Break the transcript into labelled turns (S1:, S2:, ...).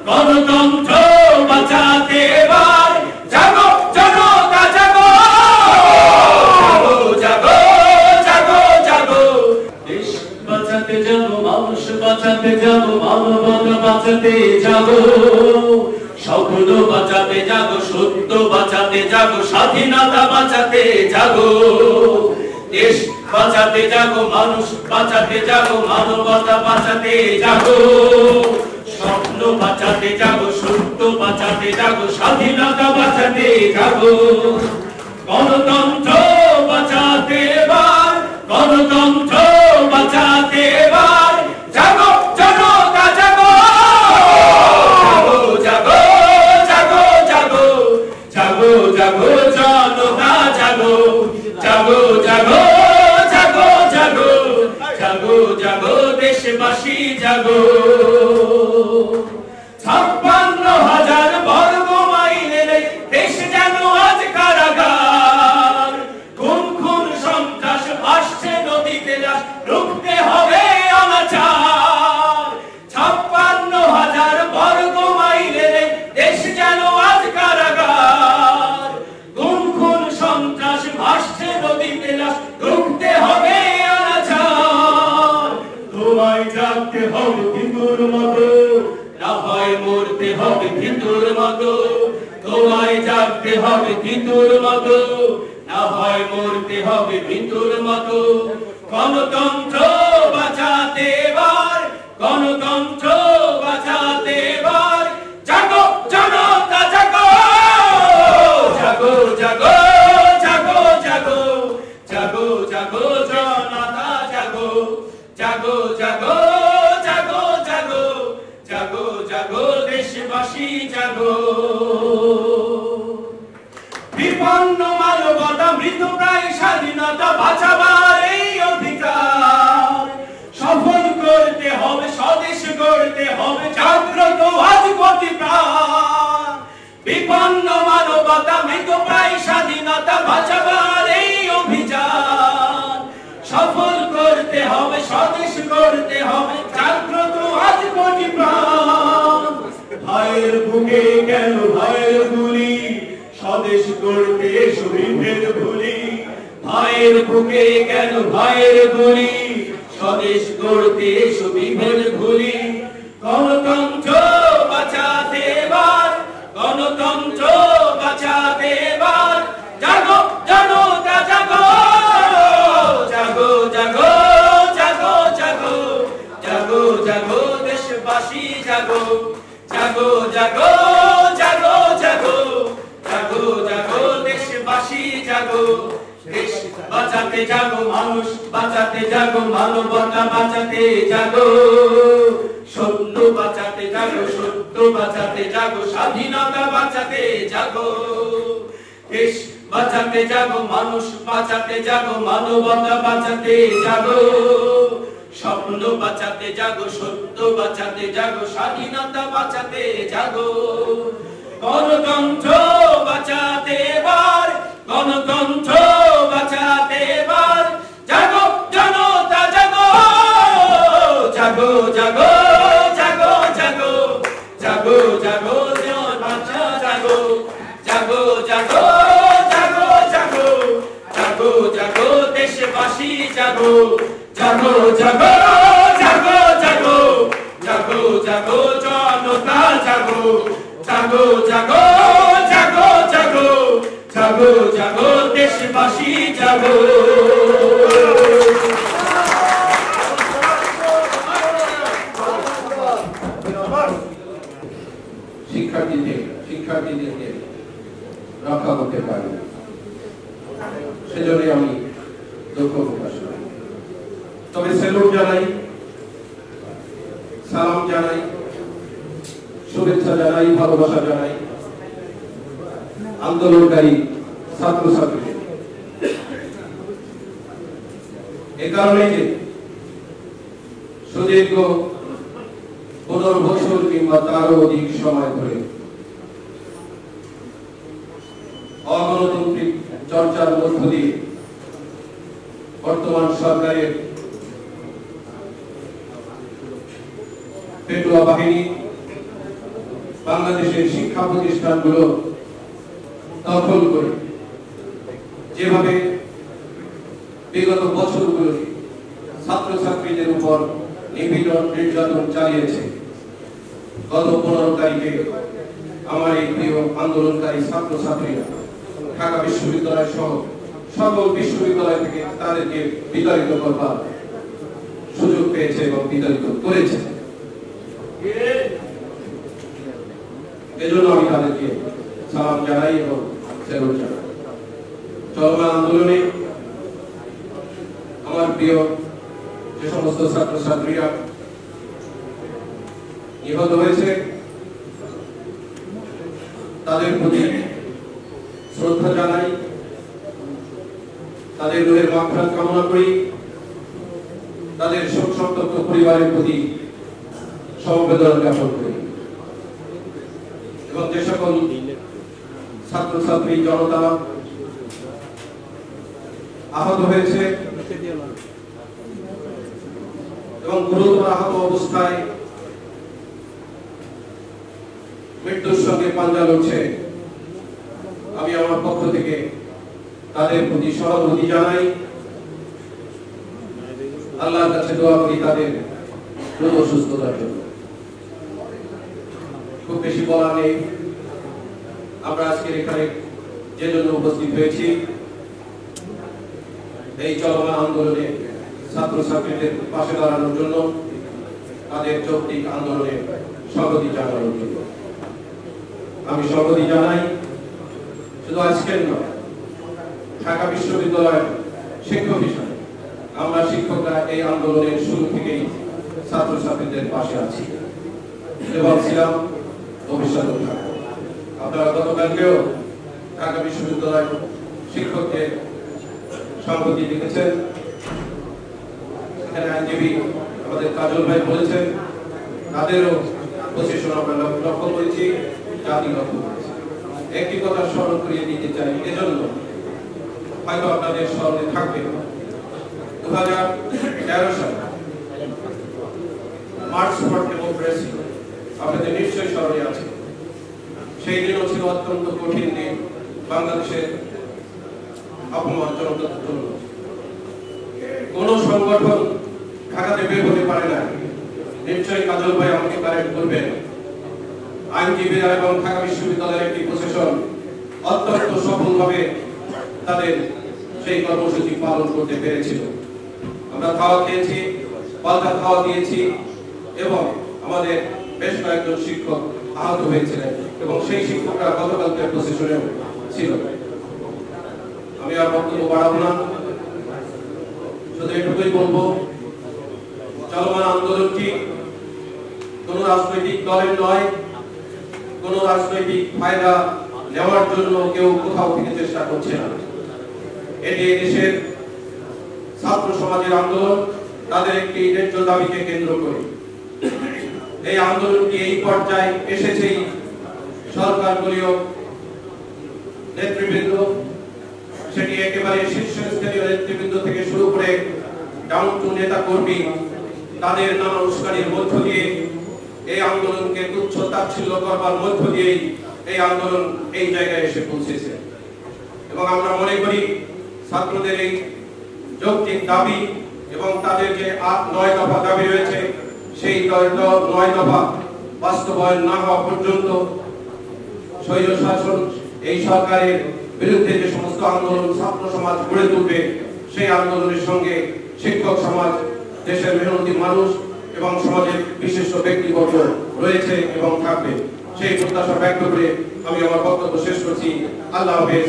S1: গণতন্ত্র বাঁচাতে এবার জাগো জনতা জাগো, জাগো জাগো জাগো। দেশ বাঁচাতে যাবো, মানুষ বাঁচাতে যাবো, মানবতা বাঁচাতে যাবো, স্বপ্ন বাঁচাতে জাগো, সত্য বাঁচাতে জাগো, স্বাধীনতা বাঁচাতে জাগো। দেশ বাঁচাতে জাগো, মানুষ বাঁচাতে জাগো, মানবতা বাঁচাতে জাগো, স্বপ্ন বাঁচাতে জাগো, সত্য বাঁচাতে জাগো, স্বাধীনতা বাঁচাতে জাগো। গণতন্ত্র বাঁচাতে এবার, গণতন্ত্র বাঁচাতে এবার জাগো জনতা জাগো, জাগো জাগো জাগো জাগো জাগো জনতা জাগো, জাগো জাগো জাগো জাগো জাগো জাগো দেশবাসী জাগো। 56,000 বর্গ মাইলের দেশ যেন আজ কারাগার, খুন খুন সন্ত্রাস ভাসছে নদীতে লাশ, রুখতে হবে অনাচার। 56,000 বর্গ মাইলের দেশ যেন আজ কারাগার, খুন খুন সন্ত্রাস ভাসছে নদীতে লাশ, রুখতে হবে অনাচার। তোমায় জাগতে হবে ভিতুর মতো, না হয় মরতে হবে ভিতুর মতো। তোমায় জাগতে হবে ভিতুর মতো, না হয় মরতে হবে ভিতুর মতো। গণতন্ত্র বাঁচাতে এবার, গণতন্ত্র বাঁচাতে এবার জাগো জনতা জাগো, জাগো জাগো জাগো জাগো জাগো জাগো জনতা জাগো, জাগো জাগো জাগো জাগো জাগো জাগো দেশবাসী জাগো। বিপন্ন মানবতা মৃতপ্রায় স্বাধীনতা বাঁচাবার এই অধিকার সফল করতে হবে, স্বদেশ গড়তে হবে, জাগ্রত আজ গতি প্রাণ। বিপন্ন মানবতা মৃতপ্রায় স্বাধীনতা বাঁচাবার এই অভিযান সফল করতে হবে, স্বদেশ গড়তে হবে, জাগ্রত আজ গতি প্রাণ। ভাইয়ের বুকে কেন ভাইয়ের গুলি, স্বদেশ গড়তে এসো বিভেদ ভুলি। ভাইয়ের বুকে কেন ভাইয়ের গুলি, স্বদেশ গড়তে এসো বিভেদ ভুলি। গণতন্ত্র বাঁচাতে এবার, গণতন্ত্র বাঁচাতে এবার জাগো জনতা জাগো, জাগো জাগো জাগো জাগো জাগো জাগো দেশবাসী জাগো, জাগো জাগো জাগো জাগো জাগো জাগো দেশবাসী জাগো। দেশ বাঁচাতে জাগো, মানুষ বাঁচাতে জাগো, মানবতা বাঁচাতে জাগো, সত্য বাঁচাতে জাগো, সত্য বাঁচাতে জাগো, স্বাধীনতা বাঁচাতে জাগো। দেশ বাঁচাতে জাগো, মানুষ বাঁচাতে জাগো, মানবতা বাঁচাতে জাগো, স্বপ্ন বাঁচাতে জাগো, সত্য বাঁচাতে জাগো, স্বাধীনতা বাঁচাতে জাগো। গণতন্ত্র বাঁচাতে এবার, গণতন্ত্র বাঁচাতে এবার জাগো জনতা জাগো, জাগো জাগো জাগো জাগো জাগো জাগো জনতা জাগো, জাগো জাগো জাগো জাগো জাগো জাগো দেশবাসী জাগো, জাগো জাগো জাগো জাগো জাগো জাগো জনতা জাগো, জাগো জাগো জাগো জাগো জাগো জাগো দেশবাসী জাগো।
S2: শিক্ষার্থীদেরকে রক্ষা করতে পারি, সেজন্য আমি দুঃখ প্রকাশ করি। তবে সেলুট জানাই, সালাম জানাই, শুভেচ্ছা জানাই, ভালোবাসা জানাই আন্দোলনকারী ছাত্রছাত্রীদের। এ কারণে যে সুদীর্ঘ 15 বছর কিংবা তারও অধিক সময় ধরে অগণতান্ত্রিক চর্চার মধ্য দিয়ে বর্তমান সরকারের পেটুয়া বাহিনী বাংলাদেশের শিক্ষা প্রতিষ্ঠানগুলো দখল করে যেভাবে বিগত বছরগুলোতে ছাত্রছাত্রীদের উপর নিপীড়ন নির্যাতন চালিয়েছে, গত 15 তারিখে আমার এই প্রিয় আন্দোলনকারী ছাত্রছাত্রীরা ঢাকা বিশ্ববিদ্যালয় সহ সকল বিশ্ববিদ্যালয় থেকে তাদেরকে বিতাড়িত করবার সুযোগ পেয়েছে এবং বিতাড়িত করেছে। এজন্য আমি তাদেরকে সালাম জানাই এবং স্যালুট জানাই। চলমান আন্দোলনে আমার প্রিয় যে সমস্ত ছাত্রছাত্রীরা নিহত হয়েছে তাদের প্রতি শ্রদ্ধা জানাই, তাদের রুহের মাগফিরাত কামনা করি, তাদের শোক সন্তপ্ত পরিবারের প্রতি সমবেদনা জ্ঞাপন করি এবং যে সকল ছাত্রছাত্রী জনতা আহত হয়েছে এবং গুরুতর আহত অবস্থায় মৃত্যুর সঙ্গে পাঞ্জা লড়ছে, আমি আমার পক্ষ থেকে তাদের প্রতি সহানুভূতি জানাই। আল্লাহর কাছে দোয়া করি তাদের দ্রুত সুস্থতার জন্য। খুব বেশি বলা নেই, আমরা আজকে এখানে যে জন্য উপস্থিত হয়েছি এই চলমান আন্দোলনে ছাত্রছাত্রীদের পাশে দাঁড়ানোর জন্য, তাদের যৌক্তিক আন্দোলনে সংহতি জানানোর জন্য। আমি সংহতি জানাই শুধু আজকের নয়, ঢাকা বিশ্ববিদ্যালয়ের শিক্ষক হিসাবে আমরা শিক্ষকরা এই আন্দোলনের শুরু থেকেই ছাত্রছাত্রীদের পাশে আছি এবং ছিলাম, ভবিষ্যতেও থাকবো। আপনারা গতকালকেও ঢাকা বিশ্ববিদ্যালয় শিক্ষকদের সংহতি লিখেছেন, এখানে আইনজীবী আমাদের কাজল ভাই বলেছেন তাদেরও পজিশন আমরা লক্ষ্য করেছি, জাতি লক্ষ্য করেছি। একটি কথা স্মরণ করিয়ে দিতে চাই, এজন্য হয়তো আপনাদের স্মরণে থাকবে 2013 সালে মার্চ ফর ডেমোক্রেসি, আপনাদের নিশ্চয়ই স্মরণে আছে। সেই দিনও ছিল অত্যন্ত কঠিন দিন বাংলাদেশের অপমানজনকতার জন্য। কোন সংগঠন ঢাকাতে বের হতে পারে না, নিশ্চয়ই কাজল ভাই আমাকে কারেক্ট করবেন। আইনজীবীরা এবং ঢাকা বিশ্ববিদ্যালয়ের একটি প্রশাসন অত্যন্ত সফলভাবে তাদের সেই কর্মসূচি পালন করতে পেরেছিল। আমরা খাওয়া খেয়েছি, পাল্টা খাওয়া দিয়েছি এবং আমাদের বেশ কয়েকজন শিক্ষক আহত হয়েছিলেন এবং সেই শিক্ষকরা গতকালকে প্রশাসনে ছিল। আমি আর বক্তব্য বাড়াবো না, শুধু এটুকুই বলবো, চলমান আন্দোলনটি কোন রাজনৈতিক দলের নয়, কোন রাজনৈতিক ফায়দা নেওয়ার জন্য কেউ কোথাও থেকে চেষ্টা করছে না। এটি দেশের ছাত্র সমাজের আন্দোলন, তাদের একটি ন্যায্য দাবিকে কেন্দ্র করে। এই আন্দোলনটি এই পর্যায়ে এসেছেই সরকারগুলিও নেতৃবৃন্দ, সেটি একেবারে শীর্ষস্থানীয় নেতৃবৃন্দ থেকে শুরু করে ডাউন টু নেতা কর্মী, তাদের নানা উস্কানির মধ্য দিয়ে এই আন্দোলনকে তুচ্ছ তাচ্ছিল্য করবার মধ্য দিয়েই এই আন্দোলন এই জায়গায় এসে পৌঁছেছে। এবং আমরা মনে করি ছাত্রদের এই যৌক্তিক দাবি এবং তাদের যে 9 দফা দাবি রয়েছে, সেই 9 দফা বাস্তবায়ন না হওয়া পর্যন্ত স্বৈর শাসন এই সরকারের বিরুদ্ধে যে সমস্ত আন্দোলন ছাত্র সমাজ গড়ে তুলবে, সেই আন্দোলনের সঙ্গে শিক্ষক সমাজ, দেশের মেহনতি মানুষ এবং সমাজের বিশিষ্ট ব্যক্তিবর্গ রয়েছে এবং থাকবে। সেই প্রত্যাশা ব্যক্ত করে আমি আমার বক্তব্য শেষ করছি। আল্লাহ হাফেজ।